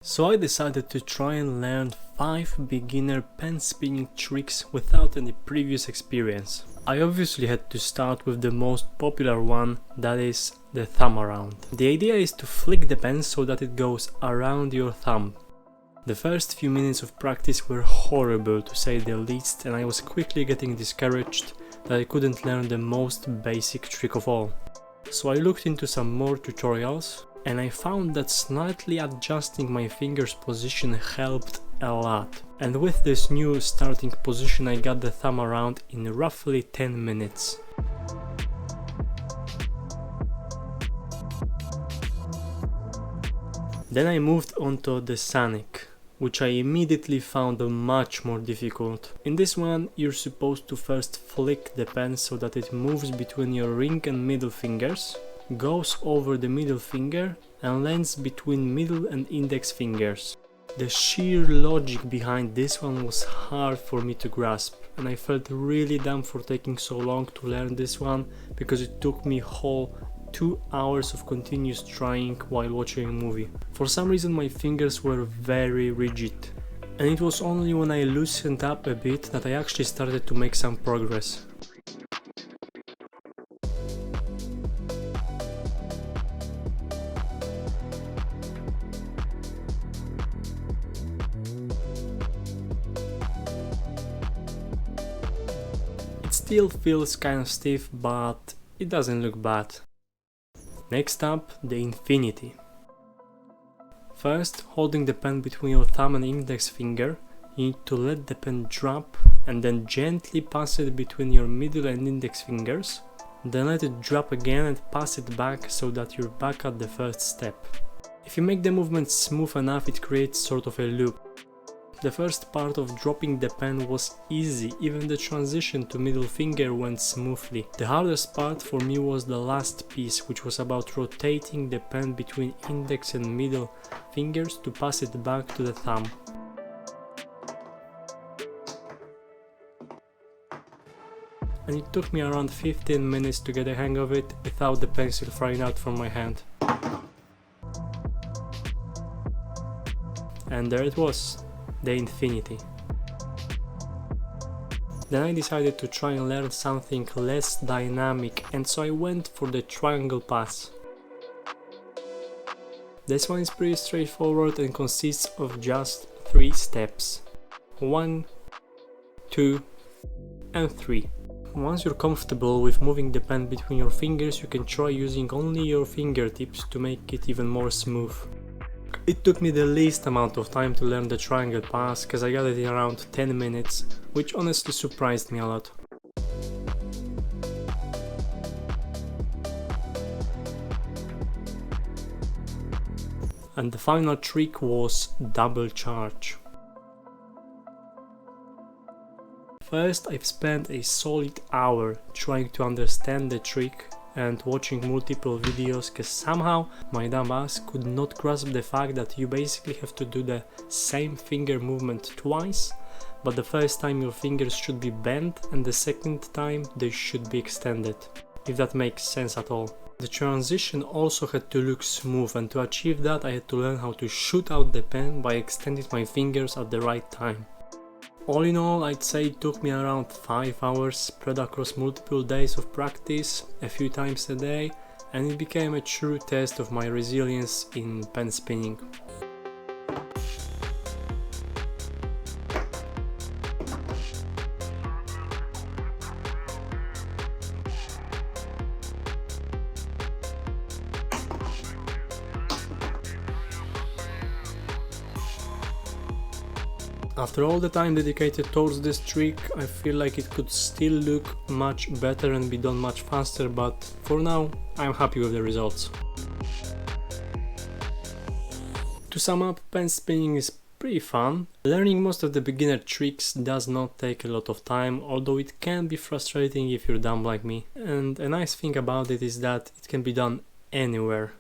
So I decided to try and learn 5 beginner pen spinning tricks without any previous experience. I obviously had to start with the most popular one, that is the thumb around. The idea is to flick the pen so that it goes around your thumb. The first few minutes of practice were horrible to say the least, and I was quickly getting discouraged that I couldn't learn the most basic trick of all. So I looked into some more tutorials, and I found that slightly adjusting my fingers position helped a lot. And with this new starting position I got the thumb around in roughly 10 minutes. Then I moved on to the Sonic, which I immediately found much more difficult. In this one you're supposed to first flick the pen so that it moves between your ring and middle fingers, goes over the middle finger and lands between middle and index fingers. The sheer logic behind this one was hard for me to grasp, and I felt really dumb for taking so long to learn this one because it took me whole 2 hours of continuous trying while watching a movie. For some reason my fingers were very rigid, and it was only when I loosened up a bit that I actually started to make some progress. It still feels kind of stiff, but it doesn't look bad. Next up, the Infinity. First, holding the pen between your thumb and index finger, you need to let the pen drop and then gently pass it between your middle and index fingers. Then let it drop again and pass it back so that you're back at the first step. If you make the movement smooth enough, it creates sort of a loop. The first part of dropping the pen was easy, even the transition to middle finger went smoothly. The hardest part for me was the last piece, which was about rotating the pen between index and middle fingers to pass it back to the thumb. And it took me around 15 minutes to get the hang of it without the pencil flying out from my hand. And there it was. The Infinity. Then I decided to try and learn something less dynamic, and so I went for the triangle pass. This one is pretty straightforward and consists of just 3 steps. 1, 2 and 3. Once you're comfortable with moving the pen between your fingers, you can try using only your fingertips to make it even more smooth. It took me the least amount of time to learn the triangle pass, cause I got it in around 10 minutes, which honestly surprised me a lot. And the final trick was double charge. First, I've spent a solid hour trying to understand the trick and watching multiple videos, cause somehow my dumb ass could not grasp the fact that you basically have to do the same finger movement twice, but the first time your fingers should be bent and the second time they should be extended, if that makes sense at all. The transition also had to look smooth, and to achieve that I had to learn how to shoot out the pen by extending my fingers at the right time. All in all, I'd say it took me around 5 hours spread across multiple days of practice, a few times a day, and it became a true test of my resilience in pen spinning. After all the time dedicated towards this trick, I feel like it could still look much better and be done much faster, but for now, I'm happy with the results. To sum up, pen spinning is pretty fun. Learning most of the beginner tricks does not take a lot of time, although it can be frustrating if you're dumb like me. And a nice thing about it is that it can be done anywhere.